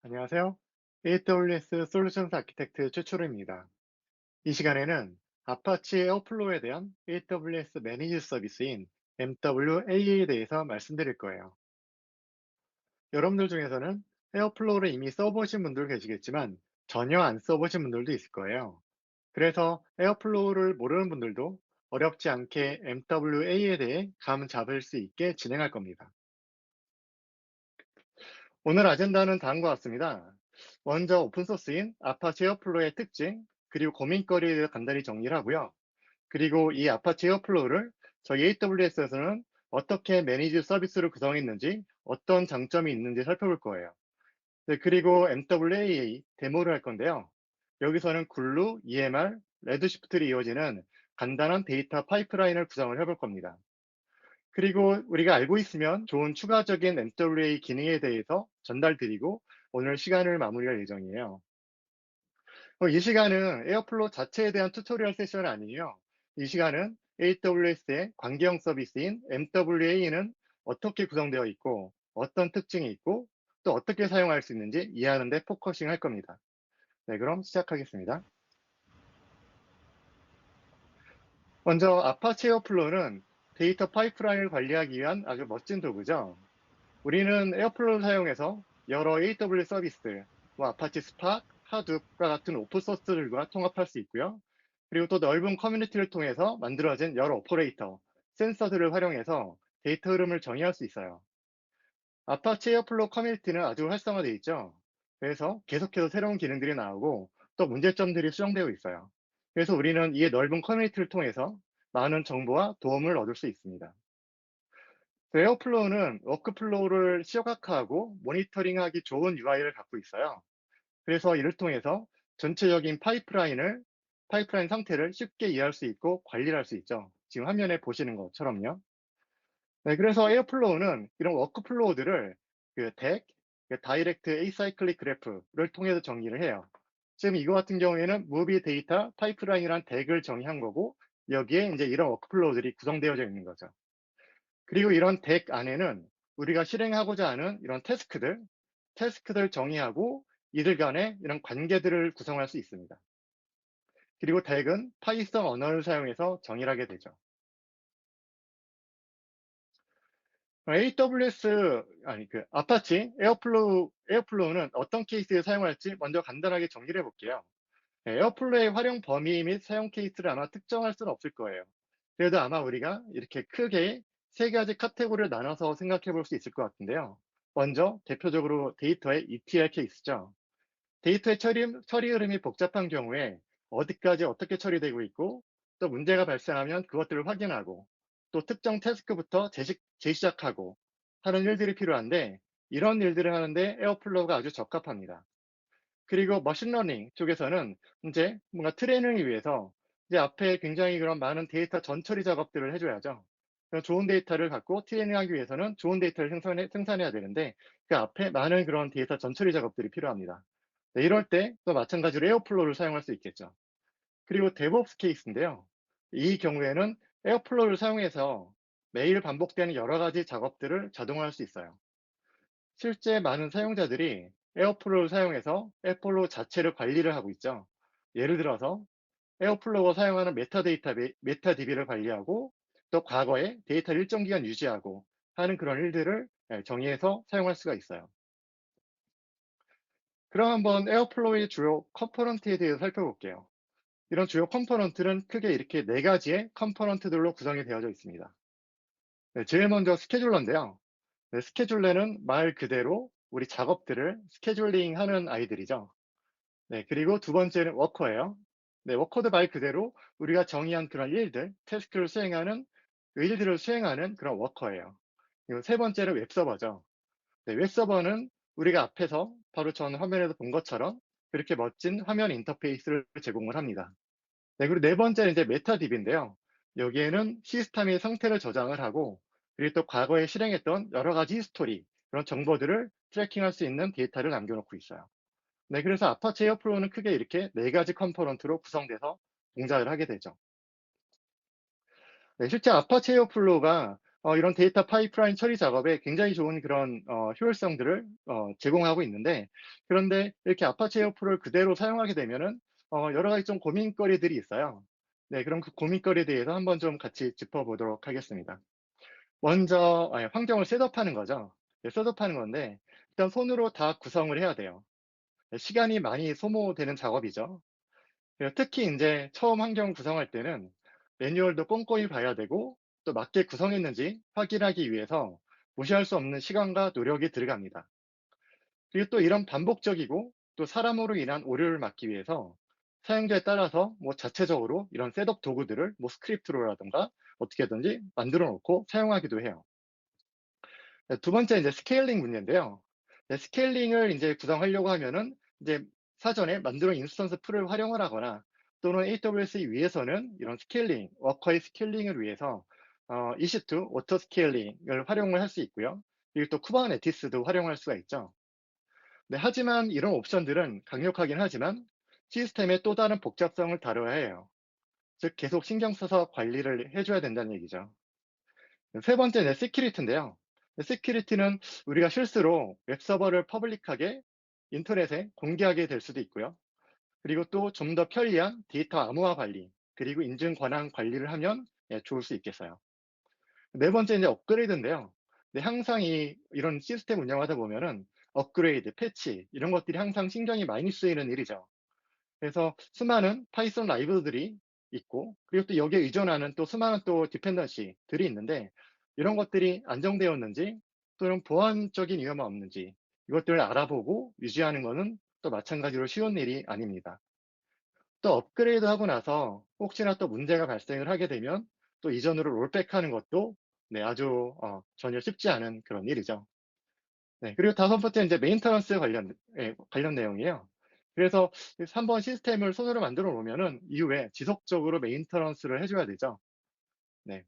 안녕하세요. AWS 솔루션스 아키텍트 최초로입니다. 이 시간에는 아파치 에어플로우에 대한 AWS 매니지 서비스인 MWA에 대해서 말씀드릴 거예요. 여러분들 중에서는 에어플로우를 이미 써보신 분들 계시겠지만 전혀 안 써보신 분들도 있을 거예요. 그래서 에어플로우를 모르는 분들도 어렵지 않게 MWA에 대해 감 잡을 수 있게 진행할 겁니다. 오늘 아젠다는 다음과 같습니다. 먼저 오픈소스인 아파치 에어플로우의 특징, 그리고 고민거리에 대해 간단히 정리를 하고요. 그리고 이 아파치 에어플로우를 저희 AWS에서는 어떻게 매니지 서비스로 구성했는지, 어떤 장점이 있는지 살펴볼 거예요. 네, 그리고 MWAA 데모를 할 건데요. 여기서는 글루, EMR, 레드시프트로 이어지는 간단한 데이터 파이프라인을 구성을 해볼 겁니다. 그리고 우리가 알고 있으면 좋은 추가적인 MWA 기능에 대해서 전달드리고 오늘 시간을 마무리할 예정이에요. 이 시간은 에어플로우 자체에 대한 튜토리얼 세션은 아니에요. 이 시간은 AWS의 관계형 서비스인 MWA는 어떻게 구성되어 있고 어떤 특징이 있고 또 어떻게 사용할 수 있는지 이해하는 데 포커싱 할 겁니다. 네, 그럼 시작하겠습니다. 먼저 아파치 에어플로우는 데이터 파이프라인을 관리하기 위한 아주 멋진 도구죠. 우리는 에어플로우를 사용해서 여러 AWS 서비스, 아파치 스팍, 하둡과 같은 오픈 소스들과 통합할 수 있고요. 그리고 또 넓은 커뮤니티를 통해서 만들어진 여러 오퍼레이터, 센서들을 활용해서 데이터 흐름을 정의할 수 있어요. 아파치 에어플로우 커뮤니티는 아주 활성화되어 있죠. 그래서 계속해서 새로운 기능들이 나오고 또 문제점들이 수정되고 있어요. 그래서 우리는 이 넓은 커뮤니티를 통해서 많은 정보와 도움을 얻을 수 있습니다. 에어플로우는 워크플로우를 시각화하고 모니터링하기 좋은 UI를 갖고 있어요. 그래서 이를 통해서 전체적인 파이프라인 상태를 쉽게 이해할 수 있고 관리를 할 수 있죠. 지금 화면에 보시는 것처럼요. 네, 그래서 에어플로우는 이런 워크플로우들을 덱, 다이렉트 에이사이클릭 그래프를 통해서 정리를 해요. 지금 이거 같은 경우에는 무비 데이터 파이프라인이란 덱을 정의한 거고 여기에 이제 이런 워크플로우들이 구성되어져 있는 거죠. 그리고 이런 덱 안에는 우리가 실행하고자 하는 이런 태스크들 정의하고 이들 간의 이런 관계들을 구성할 수 있습니다. 그리고 덱은 파이썬 언어를 사용해서 정의를 하게 되죠. 아파치 에어플로우는 어떤 케이스에 사용할지 먼저 간단하게 정리를 해볼게요. 네, 에어플로우의 활용 범위 및 사용 케이스를 아마 특정할 수는 없을 거예요. 그래도 아마 우리가 이렇게 크게 세 가지 카테고리를 나눠서 생각해 볼 수 있을 것 같은데요. 먼저 대표적으로 데이터의 ETL 케이스죠. 데이터의 처리 흐름이 복잡한 경우에 어디까지 어떻게 처리되고 있고 또 문제가 발생하면 그것들을 확인하고 또 특정 태스크부터 재시작하고 하는 일들이 필요한데 이런 일들을 하는데 에어플로우가 아주 적합합니다. 그리고 머신러닝 쪽에서는 이제 뭔가 트레이닝을 위해서 이제 앞에 굉장히 그런 많은 데이터 전처리 작업들을 해줘야죠. 그런 좋은 데이터를 갖고 트레이닝하기 위해서는 좋은 데이터를 생산해야 되는데 그 앞에 많은 그런 데이터 전처리 작업들이 필요합니다. 네, 이럴 때 또 마찬가지로 에어플로우를 사용할 수 있겠죠. 그리고 데브옵스 케이스인데요. 이 경우에는 에어플로우를 사용해서 매일 반복되는 여러 가지 작업들을 자동화할 수 있어요. 실제 많은 사용자들이 에어플로우를 사용해서 에어플로우 자체를 관리를 하고 있죠. 예를 들어서 에어플로우가 사용하는 메타DB를 관리하고 또 과거에 데이터를 일정 기간 유지하고 하는 그런 일들을 정의해서 사용할 수가 있어요. 그럼 한번 에어플로우의 주요 컴포넌트에 대해서 살펴볼게요. 이런 주요 컴포넌트는 크게 이렇게 네 가지의 컴포넌트들로 구성이 되어져 있습니다. 네, 제일 먼저 스케줄러인데요. 네, 스케줄러는 말 그대로 우리 작업들을 스케줄링 하는 아이들이죠. 네, 그리고 두 번째는 워커예요. 네, 워커도 말 그대로 우리가 정의한 그런 태스크를 수행하는, 그 일들을 수행하는 그런 워커예요. 그리고 세 번째는 웹서버죠. 네, 웹서버는 우리가 앞에서 바로 전 화면에서 본 것처럼 그렇게 멋진 화면 인터페이스를 제공을 합니다. 네, 그리고 네 번째는 이제 메타딥인데요. 여기에는 시스템의 상태를 저장을 하고, 그리고 또 과거에 실행했던 여러 가지 히스토리, 그런 정보들을 트래킹할 수 있는 데이터를 남겨놓고 있어요. 네, 그래서 아파치 에어플로우는 크게 이렇게 네 가지 컴포넌트로 구성돼서 동작을 하게 되죠. 네, 실제 아파치 에어플로우가 이런 데이터 파이프라인 처리 작업에 굉장히 좋은 그런 효율성들을 제공하고 있는데, 그런데 이렇게 아파치 에어플로우를 그대로 사용하게 되면은 여러 가지 좀 고민거리들이 있어요. 네, 그럼 그 고민거리에 대해서 한번 좀 같이 짚어보도록 하겠습니다. 먼저 환경을 셋업하는 거죠. 네, 셋업하는 건데 일단 손으로 다 구성을 해야 돼요. 네, 시간이 많이 소모되는 작업이죠. 특히 인제 처음 환경 구성할 때는 매뉴얼도 꼼꼼히 봐야 되고 또 맞게 구성했는지 확인하기 위해서 무시할 수 없는 시간과 노력이 들어갑니다. 그리고 또 이런 반복적이고 또 사람으로 인한 오류를 막기 위해서 사용자에 따라서 뭐 자체적으로 이런 셋업 도구들을 뭐 스크립트로라든가 어떻게든지 만들어 놓고 사용하기도 해요. 네, 두 번째 이제 스케일링 문제인데요. 네, 스케일링을 인제 구성하려고 하면은 이제 사전에 만들어 놓은 인스턴스 풀을 활용을 하거나 또는 AWS 위에서는 이런 스케일링, 워커의 스케일링을 위해서 EC2 오토 스케일링을 활용을 할 수 있고요. 그리고 또 쿠버네티스도 활용할 수가 있죠. 네, 하지만 이런 옵션들은 강력하긴 하지만 시스템의 또 다른 복잡성을 다뤄야 해요. 즉 계속 신경 써서 관리를 해 줘야 된다는 얘기죠. 세 번째는 시큐리티인데요. 시큐리티는 우리가 실수로 웹서버를 퍼블릭하게 인터넷에 공개하게 될 수도 있고요. 그리고 또 좀 더 편리한 데이터 암호화 관리, 그리고 인증 권한 관리를 하면 좋을 수 있겠어요. 네 번째 이제 업그레이드인데요. 네, 항상 이런 시스템 운영하다 보면은 업그레이드, 패치 이런 것들이 항상 신경이 많이 쓰이는 일이죠. 그래서 수많은 파이썬 라이브러들이 있고 그리고 또 여기에 의존하는 또 수많은 또 디펜던시들이 있는데 이런 것들이 안정되었는지 또는 보안적인 위험은 없는지 이것들을 알아보고 유지하는 것은 또 마찬가지로 쉬운 일이 아닙니다. 또 업그레이드하고 나서 혹시나 또 문제가 발생을 하게 되면 또 이전으로 롤백하는 것도 네, 아주 전혀 쉽지 않은 그런 일이죠. 네. 그리고 다섯 번째 이제 메인터넌스 관련 내용이에요. 그래서 한번 시스템을 손으로 만들어 놓으면은 이후에 지속적으로 메인터넌스를 해 줘야 되죠. 네.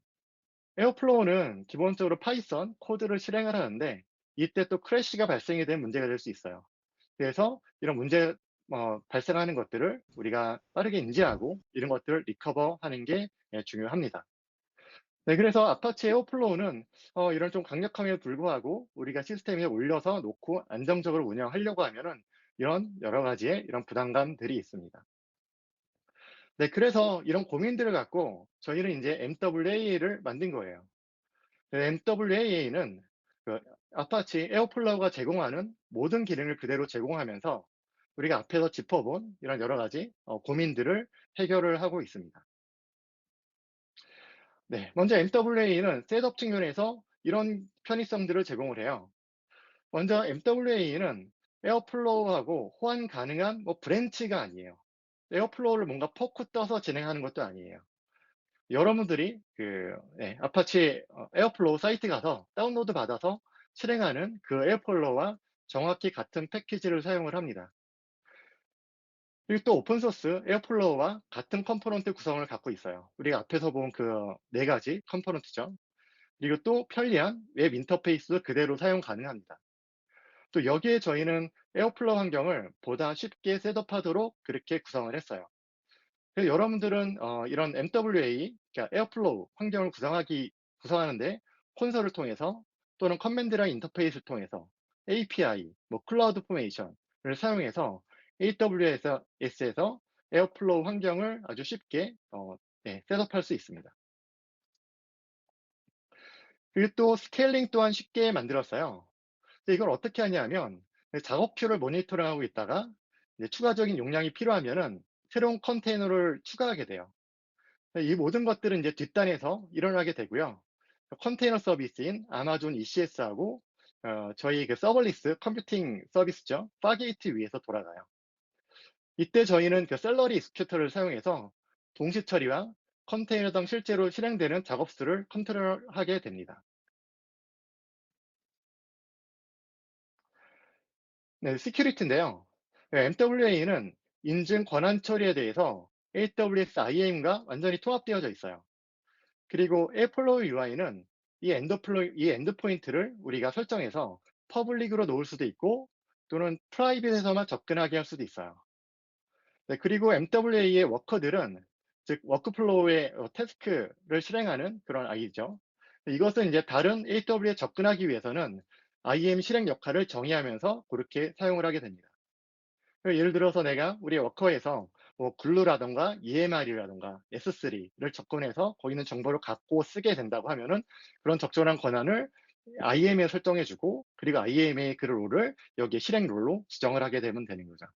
에어플로우는 기본적으로 파이썬 코드를 실행을 하는데 이때 또 크래시가 발생이 되면 문제가 될 수 있어요. 그래서 이런 문제 발생하는 것들을 우리가 빠르게 인지하고 이런 것들을 리커버 하는 게 중요합니다. 네, 그래서 아파치 에어플로우는 이런 좀 강력함에도 불구하고 우리가 시스템 에 올려서 놓고 안정적으로 운영하려고 하면은 이런 여러 가지의 이런 부담감들이 있습니다. 네, 그래서 이런 고민들을 갖고 저희는 인제 MWA를 만든 거예요. 그 MWA는 그 아파치 에어플로우가 제공하는 모든 기능을 그대로 제공하면서 우리가 앞에서 짚어본 이런 여러 가지 고민들을 해결을 하고 있습니다. 네, 먼저 MWA는 셋업 측면에서 이런 편의성들을 제공을 해요. 먼저 MWA는 에어플로우하고 호환 가능한 뭐 브랜치가 아니에요. 에어플로우를 뭔가 포크 떠서 진행하는 것도 아니에요. 여러분들이 아파치 에어플로우 사이트 가서 다운로드 받아서 실행하는 그 에어플로우와 정확히 같은 패키지를 사용을 합니다. 그리고 또 오픈 소스 에어플로우와 같은 컴포넌트 구성을 갖고 있어요. 우리가 앞에서 본 그 네 가지 컴포넌트죠. 그리고 또 편리한 웹 인터페이스도 그대로 사용 가능합니다. 또 여기에 저희는 에어플로우 환경을 보다 쉽게 셋업하도록 그렇게 구성을 했어요. 그래서 여러분들은 이런 MWA, 그러니까 에어플로우 환경을 구성하는데 콘솔을 통해서 또는 커맨드 라인 인터페이스를 통해서 API, 뭐 클라우드 포메이션을 사용해서 AWS에서 에어플로우 환경을 아주 쉽게 네, 셋업할 수 있습니다. 그리고 또 스케일링 또한 쉽게 만들었어요. 근데 이걸 어떻게 하냐면 작업 큐를 모니터링하고 있다가 이제 추가적인 용량이 필요하면은 새로운 컨테이너를 추가하게 돼요. 이 모든 것들은 이제 뒷단에서 일어나게 되고요. 컨테이너 서비스인 아마존 ECS하고 저희 그 서버리스 컴퓨팅 서비스죠. 파게이트 위에서 돌아가요. 이때 저희는 그 셀러리 익스큐터를 사용해서 동시 처리와 컨테이너당 실제로 실행되는 작업 수를 컨트롤하게 됩니다. 네, 시큐리티인데요. MWA는 인증 권한 처리에 대해서 AWS IAM과 완전히 통합되어져 있어요. 그리고 에어플로우 UI는 이 엔드포인트를 우리가 설정해서 퍼블릭으로 놓을 수도 있고 또는 프라이빗에서만 접근하게 할 수도 있어요. 네, 그리고 MWA의 워커들은 즉 워크플로우의 태스크를 실행하는 그런 아이죠. 이것은 이제 다른 AW에 접근하기 위해서는 IAM 실행 역할을 정의하면서 그렇게 사용을 하게 됩니다. 예를 들어서 내가 우리 워커에서 뭐 글루라든가 EMR이라든가 S3를 접근해서 거기 있는 정보를 갖고 쓰게 된다고 하면은 그런 적절한 권한을 IAM에 설정해 주고 그리고 IAM의 그 롤을 여기에 실행 롤로 지정을 하게 되면 되는 거죠.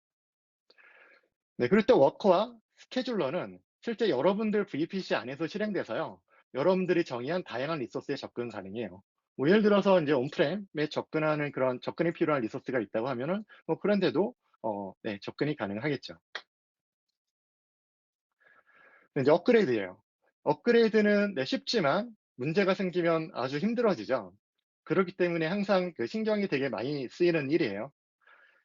네, 그리고 또 워커와 스케줄러는 실제 여러분들 VPC 안에서 실행돼서요. 여러분들이 정의한 다양한 리소스에 접근 가능해요. 뭐 예를 들어서 이제 온프렘에 접근하는 그런 접근이 필요한 리소스가 있다고 하면은 뭐 그런데도 네, 접근이 가능하겠죠. 이제 업그레이드예요. 업그레이드는 네, 쉽지만 문제가 생기면 아주 힘들어지죠. 그렇기 때문에 항상 그 신경이 되게 많이 쓰이는 일이에요.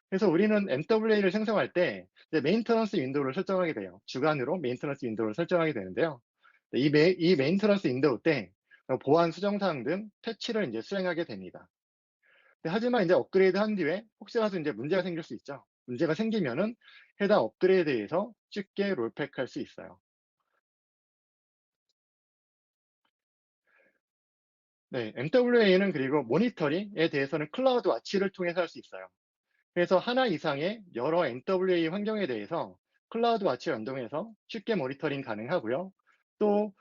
그래서 우리는 MWA를 생성할 때 이제 메인터넌스 윈도우를 설정하게 돼요. 주간으로 메인터넌스 윈도우를 설정하게 되는데요. 이 메인터넌스 윈도우 때 보안 수정 사항 등 패치를 이제 수행하게 됩니다. 하지만 이제 업그레이드 한 뒤에 혹시라도 이제 문제가 생길 수 있죠. 문제가 생기면은 해당 업그레이드에서 쉽게 롤백할 수 있어요. 네, MWA는 그리고 모니터링에 대해서는 클라우드 와치를 통해서 할 수 있어요. 그래서 하나 이상의 여러 MWA 환경에 대해서 클라우드 와치와 연동해서 쉽게 모니터링 가능하고요. 또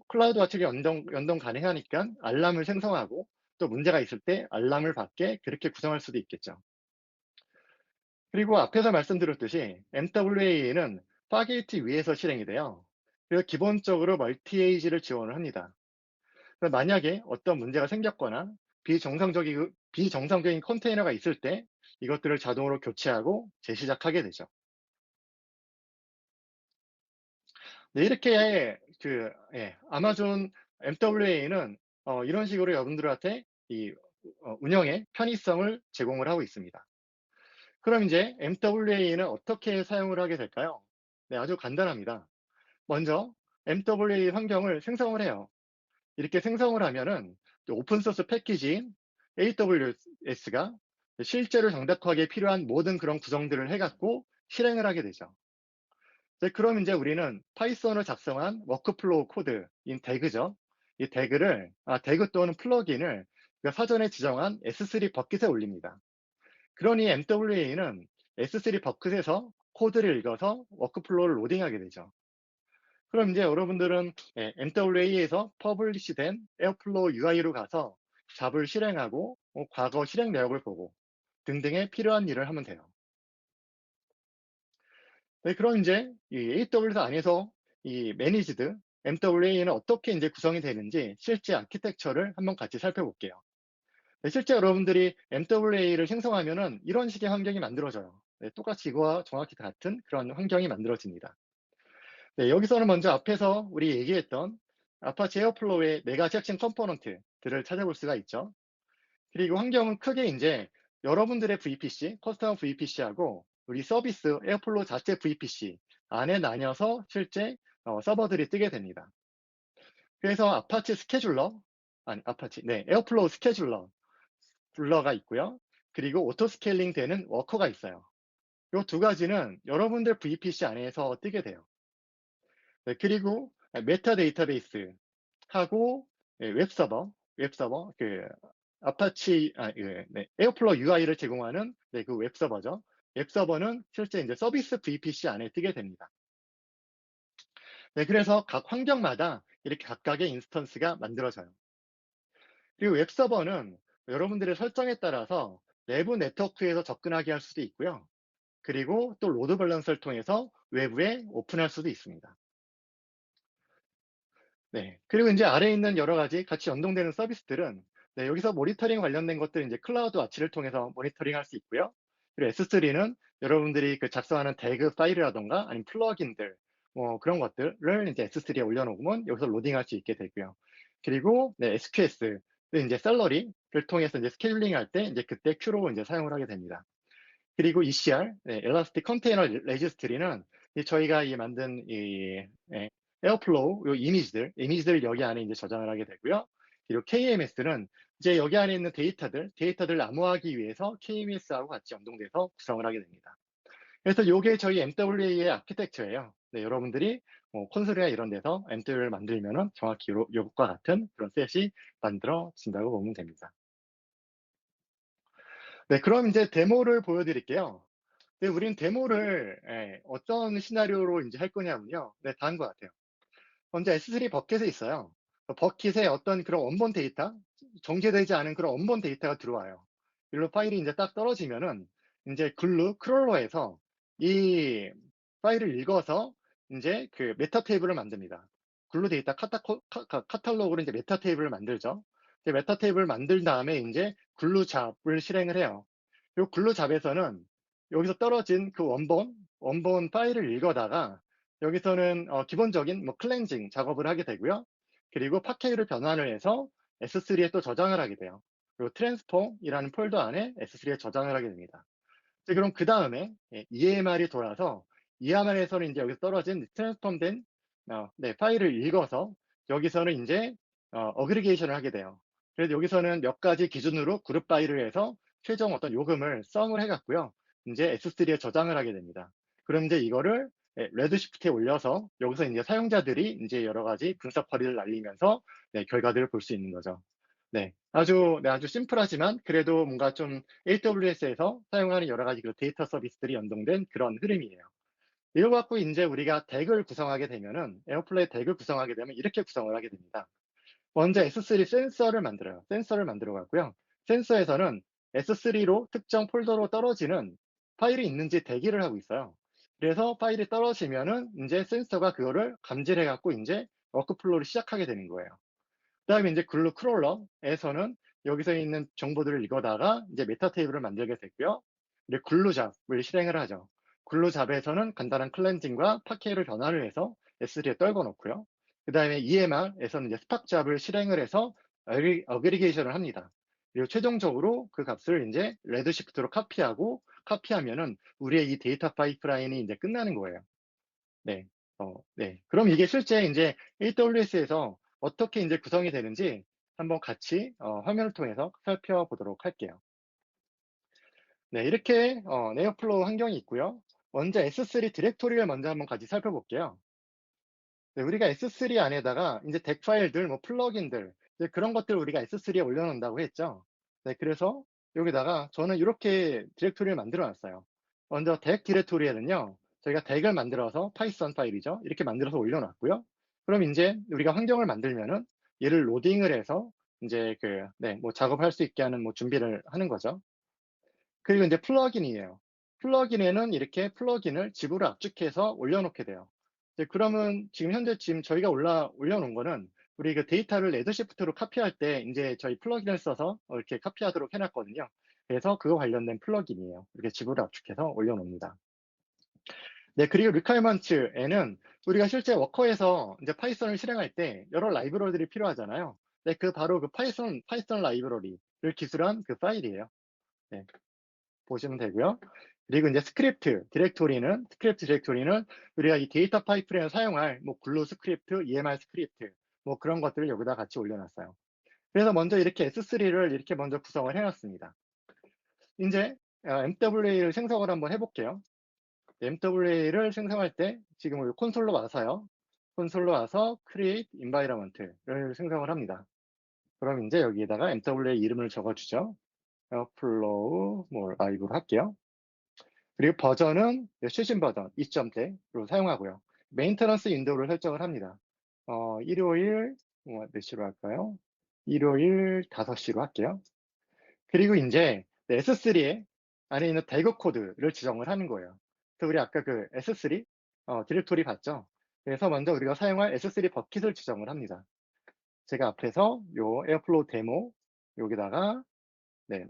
클라우드 와치가 연동 가능하니까 알람을 생성하고 또 문제가 있을 때 알람을 받게 그렇게 구성할 수도 있겠죠. 그리고 앞에서 말씀드렸듯이 MWA는 파게이트 위에서 실행이 돼요. 그래서 기본적으로 멀티에이지를 지원을 합니다. 그래서 만약에 어떤 문제가 생겼거나 비정상적인 컨테이너가 있을 때 이것들을 자동으로 교체하고 재시작하게 되죠. 네, 이렇게 아마존 MWA는 이런 식으로 여러분들한테 이 운영의 편의성을 제공을 하고 있습니다. 그럼 이제 MWA는 어떻게 사용을 하게 될까요? 네, 아주 간단합니다. 먼저 MWA 환경을 생성을 해요. 이렇게 생성을 하면은 오픈 소스 패키지인 AWS가 실제로 정답하기에 필요한 모든 그런 구성들을 해갖고 실행을 하게 되죠. 그럼 이제 우리는 파이썬을 작성한 워크플로우 코드인 대그죠. 이 대그 또는 플러긴을 사전에 지정한 S3 버킷에 올립니다. 그러니 MWA는 S3 버킷에서 코드를 읽어서 워크플로우를 로딩하게 되죠. 그럼 이제 여러분들은 MWA에서 퍼블리시된 에어플로우 UI로 가서 잡을 실행하고 과거 실행 내역을 보고 등등의 필요한 일을 하면 돼요. 네, 그럼 이제 이 AWS 안에서 이 매니지드 MWA는 어떻게 이제 구성이 되는지 실제 아키텍처를 한번 같이 살펴볼게요. 네, 실제 여러분들이 MWA를 생성하면은 이런 식의 환경이 만들어져요. 네, 똑같이 이거와 정확히 같은 그런 환경이 만들어집니다. 네, 여기서는 먼저 앞에서 우리 얘기했던 아파치 에어플로우의 네 가지 핵심 컴포넌트들을 찾아볼 수가 있죠. 그리고 환경은 크게 이제 여러분들의 VPC, 커스텀 VPC하고 우리 서비스 에어플로우 자체 VPC 안에 나뉘어서 실제 서버들이 뜨게 됩니다. 그래서 아파치 스케줄러, 아니 아파치, 네, 에어플로우 스케줄러가 있고요. 그리고 오토 스케일링 되는 워커가 있어요. 이 두 가지는 여러분들 VPC 안에서 뜨게 돼요. 네, 그리고 메타 데이터베이스하고 웹서버, 그 아파치, 네, 에어플로우 UI를 제공하는 네, 그 웹서버죠. 웹서버는 실제 이제 서비스 VPC 안에 뜨게 됩니다. 네, 그래서 각 환경마다 이렇게 각각의 인스턴스가 만들어져요. 그리고 웹서버는 여러분들의 설정에 따라서 내부 네트워크에서 접근하게 할 수도 있고요. 그리고 또 로드 밸런서를 통해서 외부에 오픈할 수도 있습니다. 네. 그리고 이제 아래에 있는 여러 가지 같이 연동되는 서비스들은 네, 여기서 모니터링 관련된 것들은 이제 클라우드 와치를 통해서 모니터링 할 수 있고요. 그리고 S3는 여러분들이 그 작성하는 대그 파일이라던가 아니면 플러긴들 뭐 그런 것들을 이제 S3에 올려놓으면 여기서 로딩할 수 있게 되고요. 그리고 네, SQS는 이제 셀러리를 통해서 이제 스케줄링 할 때 이제 그때 큐로 이제 사용을 하게 됩니다. 그리고 ECR, 네, 엘라스틱 컨테이너 레지스트리는 저희가 만든 에어플로우 요 이미지들 여기 안에 이제 저장을 하게 되고요. 그리고 KMS는 이제 여기 안에 있는 데이터들을 암호화하기 위해서 KMS하고 같이 연동돼서 구성을 하게 됩니다. 그래서 요게 저희 MWA의 아키텍처예요. 네, 여러분들이 뭐 콘솔이나 이런 데서 MW를 만들면은 정확히 요것과 같은 그런 셋이 만들어진다고 보면 됩니다. 네, 그럼 이제 데모를 보여드릴게요. 네, 우린 데모를 어떤 시나리오로 이제 할 거냐면요. 네, 다음과 같아요. 먼저 S3 버켓에 있어요. 버킷에 어떤 그런 원본 데이터, 정제되지 않은 그런 원본 데이터가 들어와요. 일로 파일이 이제 딱 떨어지면은 이제 글루 크롤러에서 이 파일을 읽어서 이제 그 메타 테이블을 만듭니다. 글루 데이터 카탈로그로 이제 메타 테이블을 만들죠. 이제 메타 테이블을 만든 다음에 이제 글루 잡을 실행을 해요. 요 글루 잡에서는 여기서 떨어진 그 원본 파일을 읽어다가 여기서는 기본적인 뭐 클렌징 작업을 하게 되고요. 그리고 파케이를 변환을 해서 S3에 또 저장을 하게 돼요. 그리고 트랜스폼이라는 폴더 안에 S3에 저장을 하게 됩니다. 이제 그럼 그 다음에 EMR이 돌아서 EMR에서는 이제 여기서 떨어진 트랜스폼된 네, 파일을 읽어서 여기서는 이제 어그리게이션을 하게 돼요. 그래서 여기서는 몇 가지 기준으로 그룹 바이를 해서 최종 어떤 요금을 썸을 해갖고요. 이제 S3에 저장을 하게 됩니다. 그럼 이제 이거를 레드시프트에 올려서 여기서 이제 사용자들이 이제 여러 가지 분석 커리를 날리면서 네, 결과들을 볼 수 있는 거죠. 네, 아주 심플하지만 그래도 뭔가 좀 AWS에서 사용하는 여러 가지 그 데이터 서비스들이 연동된 그런 흐름이에요. 이거 갖고 이제 우리가 덱을 구성하게 되면은 에어플레이 덱을 구성하게 되면 이렇게 구성을 하게 됩니다. 먼저 S3 센서를 만들어요. 센서를 만들어 갖고요. 센서에서는 S3로 특정 폴더로 떨어지는 파일이 있는지 대기를 하고 있어요. 그래서 파일이 떨어지면은 이제 센서가 그거를 감지를 해 갖고 이제 워크플로우를 시작하게 되는 거예요. 그다음에 이제 글루 크롤러에서는 여기서 있는 정보들을 읽어다가 이제 메타 테이블을 만들게 되고요. 이제 글루잡을 실행을 하죠. 글루잡에서는 간단한 클렌징과 파케를 변화를 해서 S3에 떨궈 놓고요. 그다음에 EMR에서는 이제 스팍잡을 실행을 해서 어그리게이션을 합니다. 그리고 최종적으로 그 값을 이제 레드시프트로 카피하면은 우리의 이 데이터 파이프라인이 이제 끝나는 거예요. 네. 네. 그럼 이게 실제 이제 AWS에서 어떻게 이제 구성이 되는지 한번 같이 화면을 통해서 살펴보도록 할게요. 네, 이렇게 네오플로우 환경이 있고요. 먼저 S3 디렉토리를 먼저 한번 같이 살펴볼게요. 네, 우리가 S3 안에다가 이제 덱 파일들, 뭐 플러긴들, 이제 그런 것들 우리가 S3에 올려놓는다고 했죠. 네, 그래서 여기다가 저는 이렇게 디렉토리를 만들어 놨어요. 먼저 덱 디렉토리에는요, 저희가 덱을 만들어서 파이썬 파일이죠. 이렇게 만들어서 올려놨고요. 그럼 이제 우리가 환경을 만들면은 얘를 로딩을 해서 이제 네, 뭐 작업할 수 있게 하는 뭐 준비를 하는 거죠. 그리고 이제 플러긴이에요. 플러긴에는 이렇게 플러긴을 집으로 압축해서 올려놓게 돼요. 그러면 지금 저희가 올려놓은 거는 우리 그 데이터를 레드시프트로 카피할 때 이제 저희 플러긴을 써서 이렇게 카피하도록 해놨거든요. 그래서 그거 관련된 플러긴이에요. 이렇게 집으로 압축해서 올려놓습니다. 네, 그리고 리퀘어먼트에는 우리가 실제 워커에서 이제 파이썬을 실행할 때 여러 라이브러리들이 필요하잖아요. 네, 바로 그 파이썬 라이브러리를 기술한 그 파일이에요. 네. 보시면 되고요. 그리고 이제 스크립트 디렉토리는 우리가 이 데이터 파이프라인을 사용할 뭐 글루 스크립트, EMR 스크립트 뭐 그런 것들을 여기다 같이 올려놨어요. 그래서 먼저 이렇게 S3를 이렇게 먼저 구성을 해놨습니다. 이제 MWA를 생성을 한번 해볼게요. MWA를 생성할 때 지금 우리 콘솔로 와서 create environment를 생성을 합니다. 그럼 이제 여기에다가 MWA 이름을 적어주죠. flow 뭐 라이브로 할게요. 그리고 버전은 최신 버전 2.0로 사용하고요. 메인터넌스 윈도우를 설정을 합니다. 일요일 몇 시로 할까요? 일요일 5시로 할게요. 그리고 이제 S3에 안에 있는 대거 코드를 지정을 하는 거예요. 그래서 우리 아까 그 S3 디렉토리 봤죠? 그래서 먼저 우리가 사용할 S3 버킷을 지정을 합니다. 제가 앞에서 요 에어플로우 데모 여기다가 네,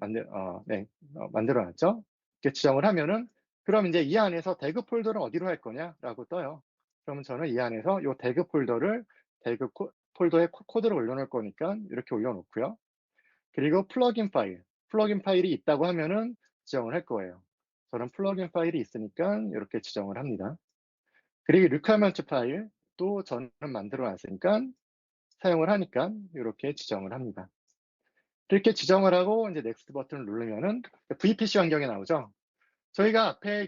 만들어놨죠. 이렇게 지정을 하면은, 그럼 이제 이 안에서 대그 폴더를 어디로 할 거냐라고 떠요. 그러면 저는 이 안에서 이 대그 폴더에 코드를 올려놓을 거니까 이렇게 올려놓고요. 그리고 플러긴 파일이 있다고 하면은 지정을 할 거예요. 저는 플러긴 파일이 있으니까 이렇게 지정을 합니다. 그리고 리퀘어먼트 파일 또 저는 만들어 놨으니까 사용을 하니까 이렇게 지정을 합니다. 이렇게 지정을 하고 이제 넥스트 버튼을 누르면은 VPC 환경이 나오죠. 저희가 앞에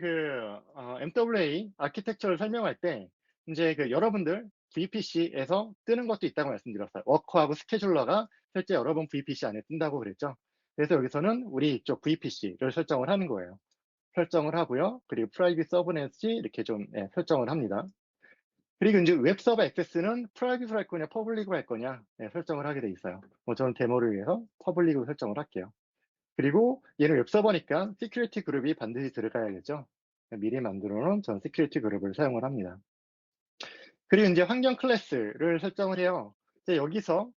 MWA 아키텍처를 설명할 때 이제 그 여러분들 VPC에서 뜨는 것도 있다고 말씀드렸어요. 워커하고 스케줄러가 실제 여러분 VPC 안에 뜬다고 그랬죠. 그래서 여기서는 우리 이쪽 VPC를 설정을 하는 거예요. 설정을 하고요. 그리고 프라이빗 서브넷이 이렇게 좀 설정을 합니다. 그리고 이제 웹 서버 액세스는 프라이빗으로 할 거냐, 퍼블릭으로 할 거냐 설정을 하게 돼 있어요. 저는 데모를 위해서 퍼블릭으로 설정을 할게요. 그리고 얘는 웹 서버니까 시큐리티 그룹이 반드시 들어가야겠죠. 미리 만들어 놓은 전 시큐리티 그룹을 사용을 합니다. 그리고 이제 환경 클래스를 설정을 해요. 이제 여기서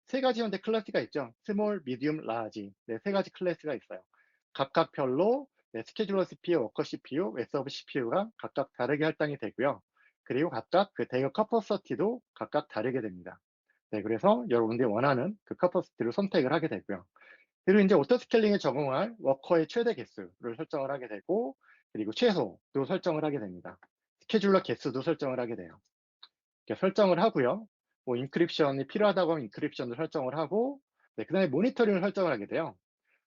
세 가지 현재 클래스가 있죠. 스몰, 미디움, 라지. 세 가지 클래스가 있어요. 각각 별로 스케줄러 CPU, 워커 CPU, 웹서버 CPU가 각각 다르게 할당이 되고요. 그리고 각각 그 대역 커퍼시티도 각각 다르게 됩니다. 그래서 여러분들이 원하는 그 커퍼시티를 선택을 하게 되고요. 그리고 이제 오토 스케일링에 적용할 워커의 최대 개수를 설정을 하게 되고, 그리고 최소도 설정을 하게 됩니다. 스케줄러 개수도 설정을 하게 돼요. 이렇게 설정을 하고요. 뭐 인크립션이 필요하다고 하면 인크립션도 설정을 하고, 그 다음에 모니터링을 설정을 하게 돼요.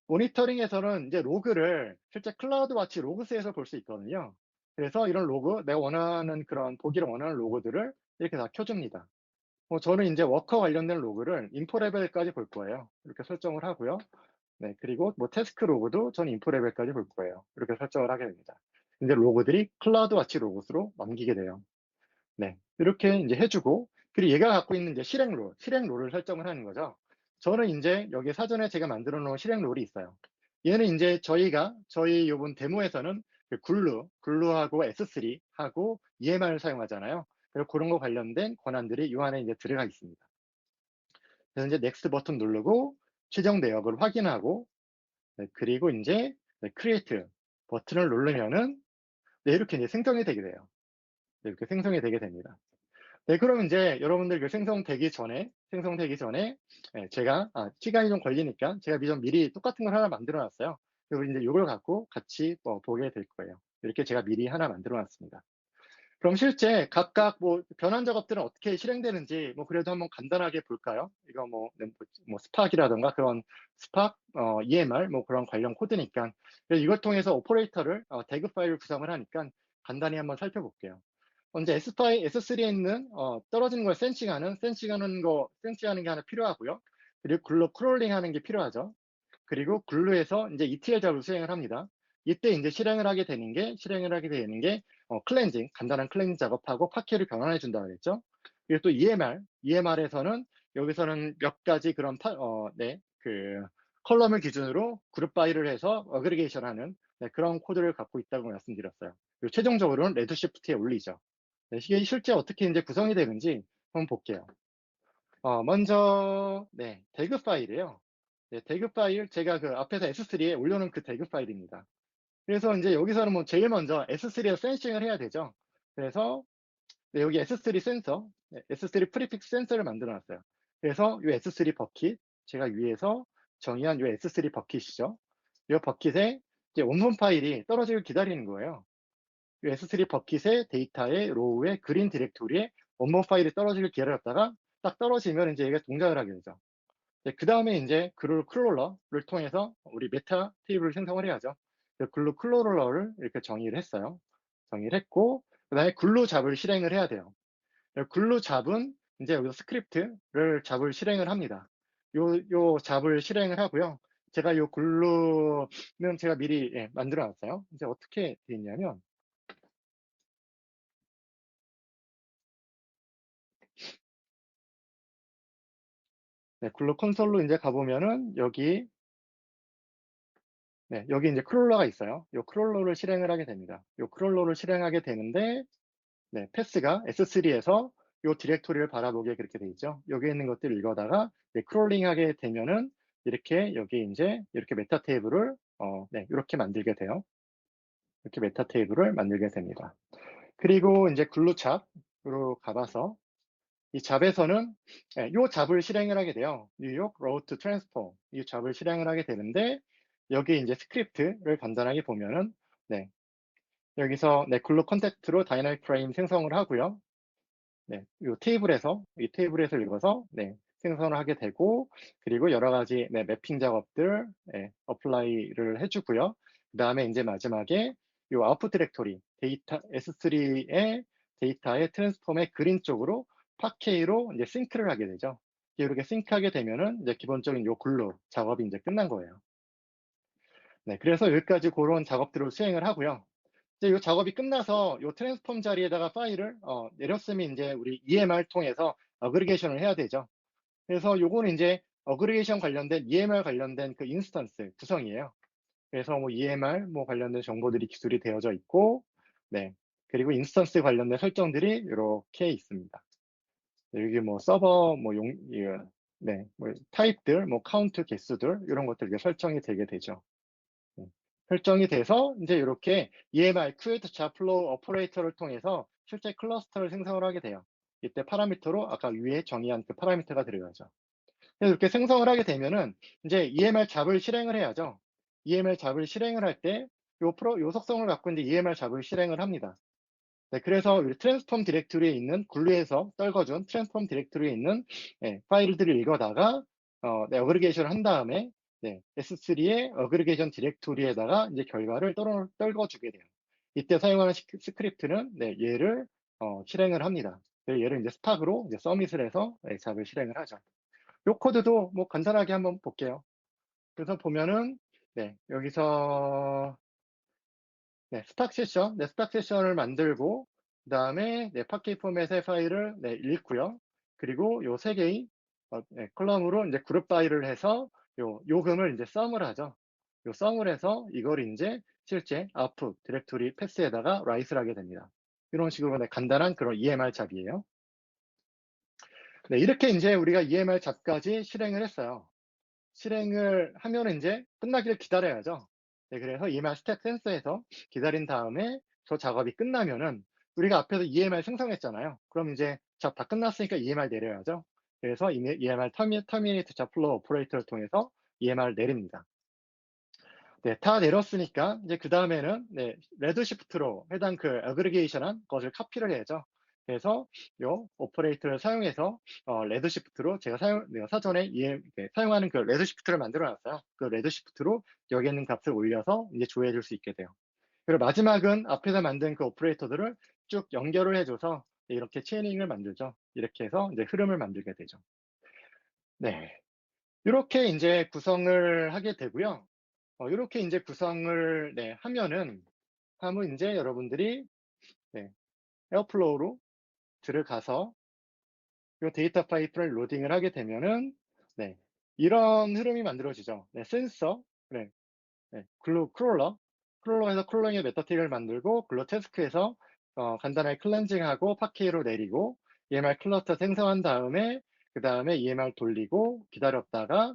모니터링에서는 이제 로그를 실제 클라우드 와치 로그스에서 볼 수 있거든요. 그래서 이런 로그, 내가 원하는 그런 보기를 원하는 로그들을 이렇게 다 켜줍니다. 저는 이제 워커 관련된 로그를 인포 레벨까지 볼 거예요. 이렇게 설정을 하고요. 그리고 뭐 태스크 로그도 저는 인포 레벨까지 볼 거예요. 이렇게 설정을 하게 됩니다. 이제 로그들이 클라우드 와치 로그스로 넘기게 돼요. 이렇게 이제 해주고, 그리고 얘가 갖고 있는 이제 실행 롤을 설정을 하는 거죠. 저는 이제 여기 사전에 제가 만들어 놓은 실행 롤이 있어요. 얘는 이제 저희 요번 데모에서는 그 글루하고 S3하고 EMR을 사용하잖아요. 그래서 그런 거 관련된 권한들이 이 안에 이제 들어가 있습니다. 그래서 이제 넥스트 버튼 누르고 최종 내역을 확인하고, 그리고 이제 크리에이트 버튼을 누르면은 이렇게 이제 생성이 되게 돼요. 이렇게 생성이 되게 됩니다. 그러면 이제 여러분들 그 생성되기 전에 제가 시간이 좀 걸리니까 제가 미리 똑같은 걸 하나 만들어 놨어요. 그리고 이제 이걸 갖고 같이 보게 될 거예요. 이렇게 제가 미리 하나 만들어 놨습니다. 그럼 실제 각각 뭐 변환 작업들은 어떻게 실행되는지 그래도 한번 간단하게 볼까요? 이거 스팍이라던가 그런 스팍, EMR 그런 관련 코드니까 이걸 통해서 오퍼레이터를 대그 파일을 구성을 하니까 간단히 한번 살펴볼게요. 먼저 S3에 있는 떨어지는 걸 센싱하는 게 하나 필요하고요. 그리고 글로 크롤링하는 게 필요하죠. 그리고 글루에서 이제 ETL 작업을 수행을 합니다. 이때 이제 실행을 하게 되는 게 클렌징, 간단한 클렌징 작업하고 파케를 변환해 준다고 그랬죠. 그리고 또 EMR에서는 여기서는 몇 가지 그런 컬럼을 기준으로 그룹 바이를 해서 어그리게이션 하는 그런 코드를 갖고 있다고 말씀드렸어요. 그리고 최종적으로는 레드시프트에 올리죠. 이게 실제 어떻게 이제 구성이 되는지 한번 볼게요. 먼저, 대그 파일이에요. 대그 파일, 제가 그 앞에서 S3에 올려놓은 그 대그 파일입니다. 그래서 이제 여기서는 뭐 제일 먼저 S3에 센싱을 해야 되죠. 그래서 여기 S3 센서, S3 프리픽스 센서를 만들어 놨어요. 그래서 이 S3 버킷, 제가 위에서 정의한 이 S3 버킷이죠. 이 버킷에 이제 원본 파일이 떨어지길 기다리는 거예요. 이 S3 버킷의 데이터의 로우의 그린 디렉토리에 원본 파일이 떨어지길 기다렸다가 딱 떨어지면 이제 얘가 동작을 하게 되죠. 그 다음에 이제 글루 클롤러를 통해서 우리 메타 테이블을 생성을 해야죠. 글루 클롤러를 이렇게 정의를 했어요. 정의를 했고, 그 다음에 글루 잡을 실행을 해야 돼요. 글루 잡은 이제 여기서 스크립트를 잡을 실행을 합니다. 요 잡을 실행을 하고요. 제가 요 글루는 제가 미리 만들어 놨어요. 이제 어떻게 돼 있냐면, 글루 콘솔로 이제 가보면은 여기 이제 크롤러가 있어요. 요 크롤러를 실행을 하게 됩니다. 요 크롤러를 실행하게 되는데, 패스가 S3에서 요 디렉토리를 바라보게 그렇게 돼 있죠. 여기 있는 것들을 읽어다가 크롤링 하게 되면은 이렇게 여기 이제 이렇게 메타 테이블을 이렇게 만들게 돼요. 이렇게 메타 테이블을 만들게 됩니다. 그리고 이제 글루잡으로 가봐서 이 잡에서는 요 잡을 실행을 하게 돼요. 뉴욕 로우트 트랜스포 이 잡을 실행을 하게 되는데 여기 이제 스크립트를 간단하게 보면은 여기서 글루 컨택트로 다이나믹 프레임 생성을 하고요. 이 테이블에서 읽어서 생성을 하게 되고 그리고 여러 가지 매핑 작업들 어플라이를 해주고요. 그 다음에 이제 마지막에 이 아웃풋 디렉토리 데이터 S3의 데이터의 트랜스폼의 그린 쪽으로 파케이로 이제 싱크를 하게 되죠. 이렇게 싱크하게 되면은 이제 기본적인 요 글루 작업이 이제 끝난 거예요. 네, 그래서 여기까지 그런 작업들을 수행을 하고요. 이제 요 작업이 끝나서 요 트랜스폼 자리에다가 파일을 내렸으면 이제 우리 EMR 통해서 어그리게이션을 해야 되죠. 그래서 요거는 이제 어그리게이션 관련된 EMR 관련된 그 인스턴스 구성이에요. 그래서 뭐 EMR 뭐 관련된 정보들이 기술이 되어져 있고, 네. 그리고 인스턴스 관련된 설정들이 이렇게 있습니다. 여기 뭐 서버 뭐 네, 뭐 타입들, 뭐 카운트 개수들 이런 것들 이제 설정이 되게 되죠. 네. 설정이 돼서 이제 이렇게 EMR create job flow operator를 통해서 실제 클러스터를 생성을 하게 돼요. 이때 파라미터로 아까 위에 정의한 그 파라미터가 들어가죠. 그래서 이렇게 생성을 하게 되면은 이제 EMR 잡을 실행을 해야죠. EMR 잡을 실행을 할 때 요 속성을 갖고 이제 EMR 잡을 실행을 합니다. 네, 그래서 우리 트랜스폼 디렉토리에 있는 글루에서 떨궈준 트랜스폼 디렉토리에 있는 파일들을 읽어다가 네, 어그리게이션을 한 다음에 네, S3의 어그리게이션 디렉토리에다가 이제 결과를 떨궈주게 돼요. 이때 사용하는 스크립트는 네, 얘를 실행을 합니다. 얘를 이제 스탁으로 이제 서밋을 해서 잡을 실행을 하죠. 요 코드도 뭐 간단하게 한번 볼게요. 그래서 보면은 네, 여기서 네, 스탁 세션을 만들고 그다음에 네, 파케이 포맷의 파일을 네, 읽고요. 그리고 요 세 개의 네, 컬럼으로 이제 그룹 파일을 해서 요 요금을 이제 썸을 하죠. 요 썸을 해서 이걸 이제 실제 아웃풋 디렉토리 패스에다가 라이트를 하게 됩니다. 이런 식으로 네, 간단한 그런 EMR 잡이에요. 네, 이렇게 이제 우리가 EMR 잡까지 실행을 했어요. 실행을 하면은 인제 끝나기를 기다려야죠. 네, 그래서 EMR 스텝 센서에서 기다린 다음에 저 작업이 끝나면은 우리가 앞에서 EMR 생성했잖아요. 그럼 이제 작업 다 끝났으니까 EMR 내려야죠. 그래서 EMR 터미네이트 잡 플로우 오퍼레이터를 통해서 EMR 내립니다. 네, 다 내렸으니까 이제 그다음에는 네, 레드시프트로 해당 그 어그리게이션한 것을 카피를 해야죠. 그래서 요 오퍼레이터를 사용해서 레드시프트로 제가 사전에 사용하는 그 레드시프트를 만들어 놨어요. 그 레드시프트로 여기 있는 값을 올려서 이제 조회해 줄 수 있게 돼요. 그리고 마지막은 앞에서 만든 그 오퍼레이터들을 쭉 연결을 해줘서 이렇게 체이닝을 만들죠. 이렇게 해서 이제 흐름을 만들게 되죠. 네. 이렇게 이제 구성을 하게 되고요. 요렇게 인제 구성을 네 하면 인제 여러분들이 네 에어플로우로 들어가서 요 데이터 파이프를 로딩을 하게 되면은 네 이런 흐름이 만들어지죠. 네, 센서 네. 네. 크롤러에서 크롤링의 메타틱을 만들고 글루 태스크에서 간단하게 클렌징하고 파케이로 내리고 EMR 클러스터 생성한 다음에 그다음에 EMR 돌리고 기다렸다가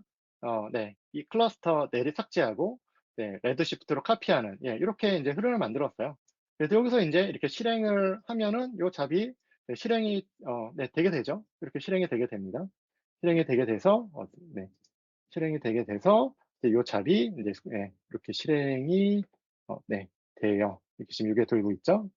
네. 이 클러스터 삭제하고 네. 레드시프트로 카피하는 예, 이렇게 이제 흐름을 만들었어요. 그래서 여기서 인제 이렇게 실행을 하면은 요 잡이 네, 실행이 네, 되게 되죠. 이렇게 실행이 되게 됩니다. 실행이 되게 돼서 네. 실행이 되게 돼서 이제 요 잡이 이제 예, 이렇게 실행이 네, 돼요. 이렇게 지금 이게 돌고 있죠.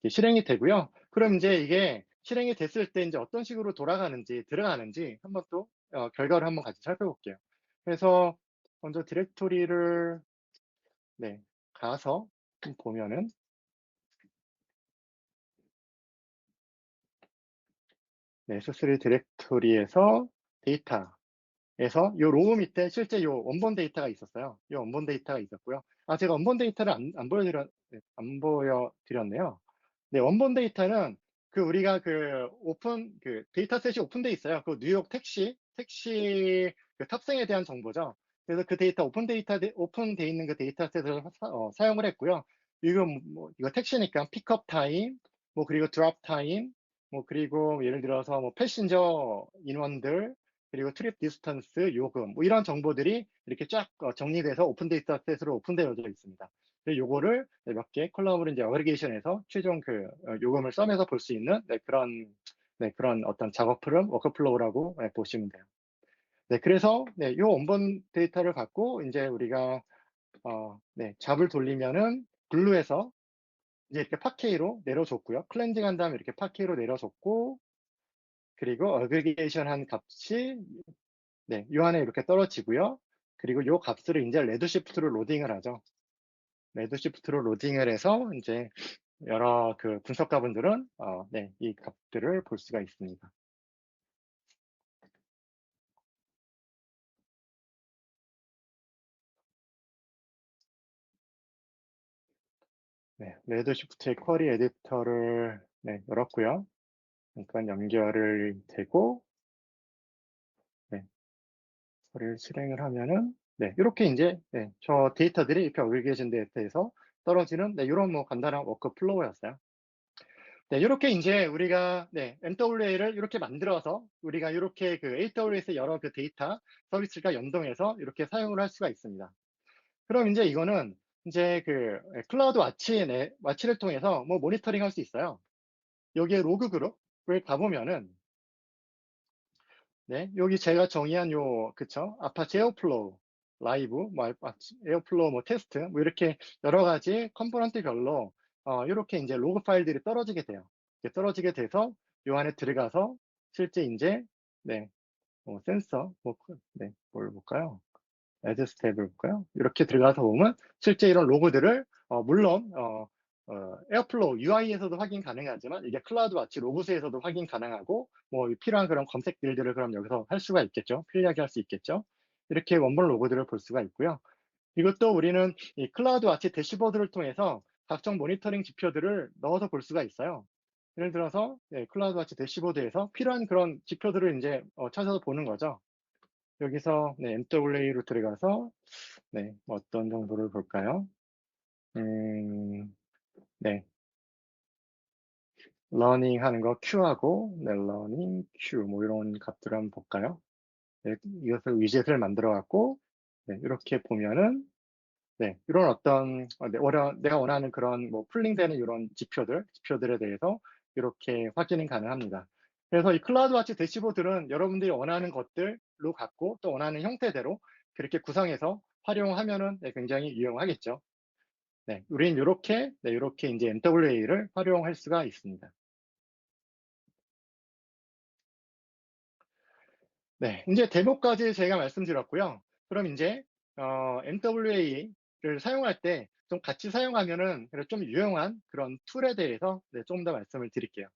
이게 실행이 되고요. 그럼 이제 이게 실행이 됐을 때 이제 어떤 식으로 돌아가는지 들어가는지 한번 또 결과를 한번 같이 살펴볼게요. 그래서 먼저 디렉토리를 네, 가서 좀 보면은 네, S3 디렉토리에서 데이터 에서 요 로우 밑에 실제 요 원본 데이터가 있었어요. 요 원본 데이터가 있었고요. 제가 원본 데이터를 안 보여드렸네요. 네, 원본 데이터는 그 우리가 그 데이터셋이 오픈돼 있어요. 그 뉴욕 택시 그 탑승에 대한 정보죠. 그래서 그 데이터 오픈돼 있는 그 데이터셋을 사용을 했고요. 이거 택시니까 픽업 타임, 뭐 그리고 드롭 타임, 뭐 그리고 예를 들어서 뭐 패신저 인원들, 그리고 트립 디스턴스, 요금, 뭐 이런 정보들이 이렇게 쫙 정리돼서 오픈 데이터셋으로 오픈되어져 있습니다. 요거를 몇 개 컬럼으로 이제 어그리게이션해서 최종 그 요금을 썸에서 볼 수 있는 그런 어떤 작업 흐름, 워크플로우라고 보시면 돼요. 네, 그래서 네, 요 원본 데이터를 갖고 이제 우리가 네, 잡을 돌리면은 글루에서 이제 이렇게 파케이로 내려줬고요. 클렌징 한 다음에 이렇게 파케이로 내려줬고, 그리고 어그리게이션 한 값이 네, 요 안에 이렇게 떨어지고요. 그리고 요 값을 이제 레드시프트로 로딩을 하죠. 레드시프트로 로딩을 해서 이제 여러 그 분석가분들은 네, 이 값들을 볼 수가 있습니다. 네, 레드시프트의 쿼리 에디터를 네, 열었고요. 잠깐 연결을 되고 네, 쿼리를 실행을 하면은 네, 이렇게 이제 네, 저 데이터들이 이렇게 어그리게이션 데이터에서 떨어지는 네, 이런 뭐 간단한 워크플로우였어요. 네, 이렇게 이제 우리가 네, MWA를 이렇게 만들어서 우리가 이렇게 그 AWS의 여러 그 데이터 서비스가 연동해서 이렇게 사용을 할 수가 있습니다. 그럼 이제 이거는 이제 그 클라우드 와치를 통해서 뭐 모니터링 할 수 있어요. 여기에 로그 그룹을 가보면은 네, 여기 제가 정의한 요 그쵸? 아파치 에어플로우 라이브, 뭐 아파치 에어플로우 뭐 테스트 뭐 이렇게 여러 가지 컴포넌트별로 이렇게 이제 로그 파일들이 떨어지게 돼요. 이렇게 떨어지게 돼서 요 안에 들어가서 실제 이제 네, 센서 네, 뭘 볼까요? 에드스 탭을 볼까요? 이렇게 들어가서 보면 실제 이런 로그들을 물론 에어플로우 UI에서도 확인 가능하지만 이게 클라우드 와치 로그스에서도 확인 가능하고 뭐 필요한 그런 검색 빌드를 그럼 여기서 할 수가 있겠죠. 편리하게 할 수 있겠죠. 이렇게 원본 로그들을 볼 수가 있고요. 이것도 우리는 이 클라우드 와치 대시보드를 통해서 각종 모니터링 지표들을 넣어서 볼 수가 있어요. 예를 들어서 클라우드 와치 대시보드에서 필요한 그런 지표들을 이제 찾아서 보는 거죠. 여기서 네, MWA로 들어가서 네, 어떤 정보를 볼까요? 네, 러닝 하는 거 Q하고 네, 러닝 Q 뭐 이런 값들을 한번 볼까요? 네, 이것을 위젯을 만들어 갖고 네, 이렇게 보면은 네, 이런 어떤 내가 원하는 그런 뭐 풀링되는 이런 지표들에 대해서 이렇게 확인이 가능합니다. 그래서 이 클라우드 와치 대시보드는 여러분들이 원하는 것들로 갖고 또 원하는 형태대로 그렇게 구성해서 활용하면은 네, 굉장히 유용하겠죠. 네, 우린 이렇게 이제 MWA를 활용할 수가 있습니다. 네, 이제 데모까지 제가 말씀드렸고요. 그럼 이제 MWA를 사용할 때 좀 같이 사용하면은 좀 유용한 그런 툴에 대해서 네, 조금 더 말씀을 드릴게요.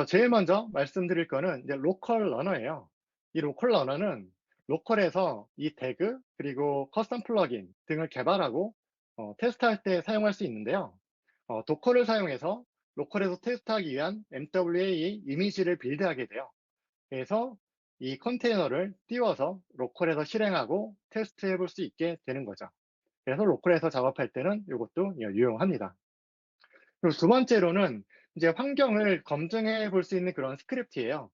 제일 먼저 말씀드릴 거는 이제 로컬 러너예요. 이 로컬 러너는 로컬에서 이 태그 그리고 커스텀 플러긴 등을 개발하고 테스트할 때 사용할 수 있는데요. 도커를 사용해서 로컬에서 테스트하기 위한 MWA 이미지를 빌드하게 돼요. 그래서 이 컨테이너를 띄워서 로컬에서 실행하고 테스트해 볼 수 있게 되는 거죠. 그래서 로컬에서 작업할 때는 이것도 유용합니다. 그리고 두 번째로는 이제 환경을 검증해 볼 수 있는 그런 스크립트예요.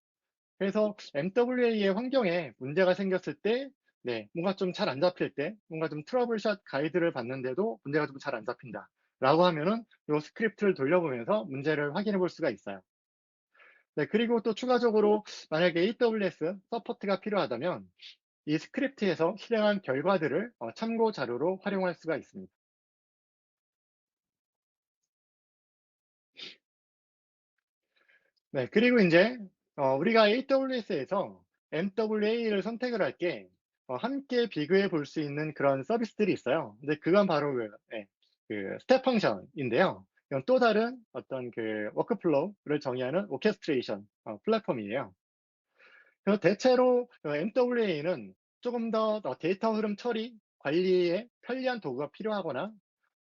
그래서 MWA의 환경에 문제가 생겼을 때, 네, 뭔가 좀 잘 안 잡힐 때, 뭔가 좀 트러블샷 가이드를 봤는데도 문제가 좀 잘 안 잡힌다. 라고 하면은 이 스크립트를 돌려보면서 문제를 확인해 볼 수가 있어요. 네, 그리고 또 추가적으로 만약에 AWS 서포트가 필요하다면 이 스크립트에서 실행한 결과들을 참고 자료로 활용할 수가 있습니다. 네, 그리고 이제 우리가 AWS에서 MWA를 선택을 할 게 함께 비교해 볼 수 있는 그런 서비스들이 있어요. 근데 그건 바로 그 스텝 펑션인데요. 이건 또 다른 어떤 그 워크플로우를 정의하는 오케스트레이션 플랫폼이에요. 그래서 대체로 MWA는 조금 더 데이터 흐름 처리, 관리에 편리한 도구가 필요하거나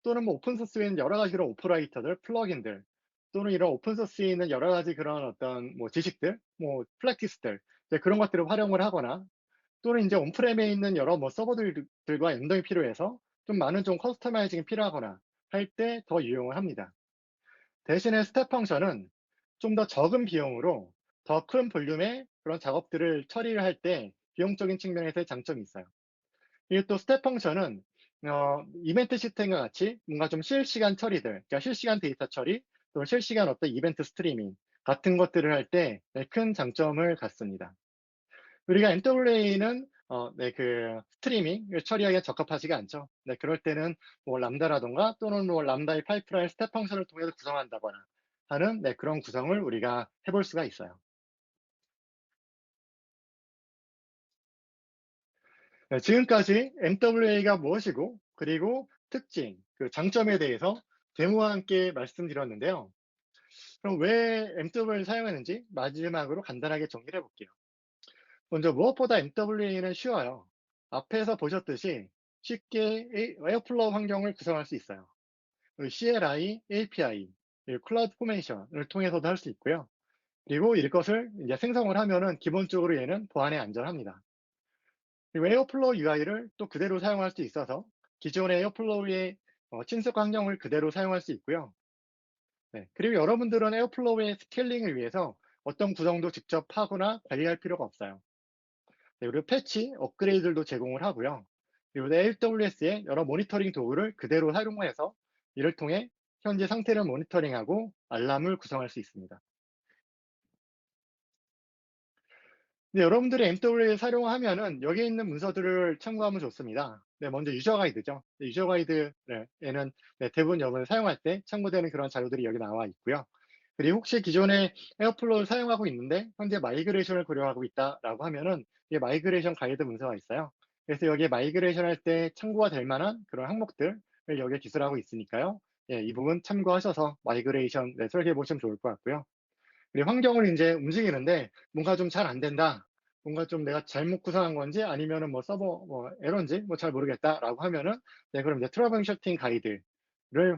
또는 뭐 오픈소스에 있는 여러 가지 그런 오퍼레이터들, 플러긴들 또는 이런 오픈소스에 있는 여러 가지 그런 어떤 뭐 지식들, 뭐 프랙티스들 이제 그런 것들을 활용을 하거나 또는 이제 온프렘에 있는 여러 뭐 서버들과 연동이 필요해서 좀 많은 좀 커스터마이징이 필요하거나 할 때 더 유용을 합니다. 대신에 스텝 펑션은 좀 더 적은 비용으로 더 큰 볼륨의 그런 작업들을 처리를 할 때 비용적인 측면에서의 장점이 있어요. 그리고 또 스텝 펑션은 이벤트 시스템과 같이 뭔가 좀 실시간 처리들, 그러니까 실시간 데이터 처리, 또 실시간 어떤 이벤트 스트리밍 같은 것들을 할 때 큰 장점을 갖습니다. 우리가 MWA는 네, 그 스트리밍을 처리하기가 적합하지가 않죠. 네, 그럴 때는 뭐 람다라던가 또는 뭐 람다의 파이프라인 스텝 펑션을 통해서 구성한다거나 하는 네, 그런 구성을 우리가 해볼 수가 있어요. 네, 지금까지 MWA가 무엇이고 그리고 특징, 그 장점에 대해서 데모와 함께 말씀드렸는데요. 그럼 왜 MW를 사용하는지 마지막으로 간단하게 정리를 해볼게요. 먼저 무엇보다 MWA는 쉬워요. 앞에서 보셨듯이 쉽게 에어플로우 환경을 구성할 수 있어요. 그리고 CLI, API, 그리고 클라우드 포메이션을 통해서도 할 수 있고요. 그리고 이것을 이제 생성을 하면은 기본적으로 얘는 보안에 안전합니다. 그리고 에어플로우 UI를 또 그대로 사용할 수 있어서 기존의 에어플로우의 친숙 환경을 그대로 사용할 수 있고요. 네, 그리고 여러분들은 에어플로우의 스케일링을 위해서 어떤 구성도 직접 하거나 관리할 필요가 없어요. 네, 그리고 패치, 업그레이드들도 제공을 하고요. 그리고 AWS의 여러 모니터링 도구를 그대로 활용해서 이를 통해 현재 상태를 모니터링하고 알람을 구성할 수 있습니다. 네, 여러분들이 MW를 사용하면은 여기에 있는 문서들을 참고하면 좋습니다. 네, 먼저 유저 가이드죠. 네, 유저 가이드에는 대부분 여러분이 사용할 때 참고되는 그런 자료들이 여기 나와 있고요. 그리고 혹시 기존에 에어플로우를 사용하고 있는데 현재 마이그레이션을 고려하고 있다라고 하면은 이 마이그레이션 가이드 문서가 있어요. 그래서 여기에 마이그레이션 할 때 참고가 될 만한 그런 항목들을 여기에 기술하고 있으니까요. 예, 이 부분 참고하셔서 마이그레이션 설계해 보시면 좋을 것 같고요. 그리고 환경을 인제 움직이는데 뭔가 좀 잘 안 된다. 뭔가 좀 내가 잘못 구성한 건지 아니면은 뭐 서버 뭐 에러인지 뭐 잘 모르겠다라고 하면은 네, 그럼 이제 트러블 슈팅 가이드를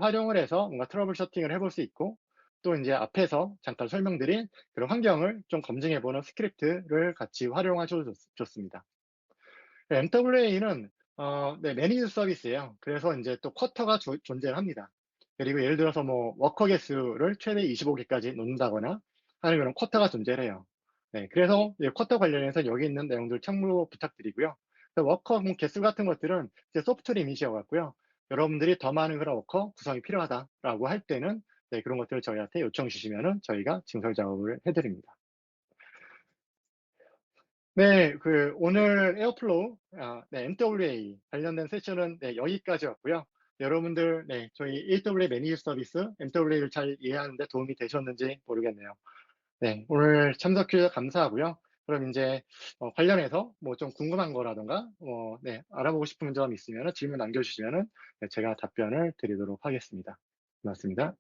활용을 해서 뭔가 트러블 슈팅을 해볼 수 있고 또 인제 앞에서 잠깐 설명드린 그런 환경을 좀 검증해 보는 스크립트를 같이 활용하셔도 좋습니다. MWA는 네, 매니지 서비스예요. 그래서 인제 또 쿼터가 존재를 합니다. 그리고 예를 들어서 뭐 워커 개수를 최대 25개까지 놓는다거나 하는 그런 쿼터가 존재를 해요. 네, 그래서 이제 쿼터 관련해서 여기 있는 내용들 참고 부탁드리고요. 워커 뭐 개수 같은 것들은 이제 소프트 리밋이어 갖고요. 여러분들이 더 많은 그런 워커 구성이 필요하다라고 할 때는 네, 그런 것들을 저희한테 요청 주시면은 저희가 증설 작업을 해 드립니다. 네. 오늘 에어플로우 네, MWA 관련된 세션은 네, 여기까지였고요. 여러분들 네, 저희 AWS 매니지 서비스 MWA를 잘 이해하는 데 도움이 되셨는지 모르겠네요. 네. 오늘 참석해 주셔서 감사하고요. 그럼 인제 관련해서 뭐 좀 궁금한 거라든가 네, 알아보고 싶은 점 있으면은 질문 남겨 주시면은 네, 제가 답변을 드리도록 하겠습니다. 고맙습니다.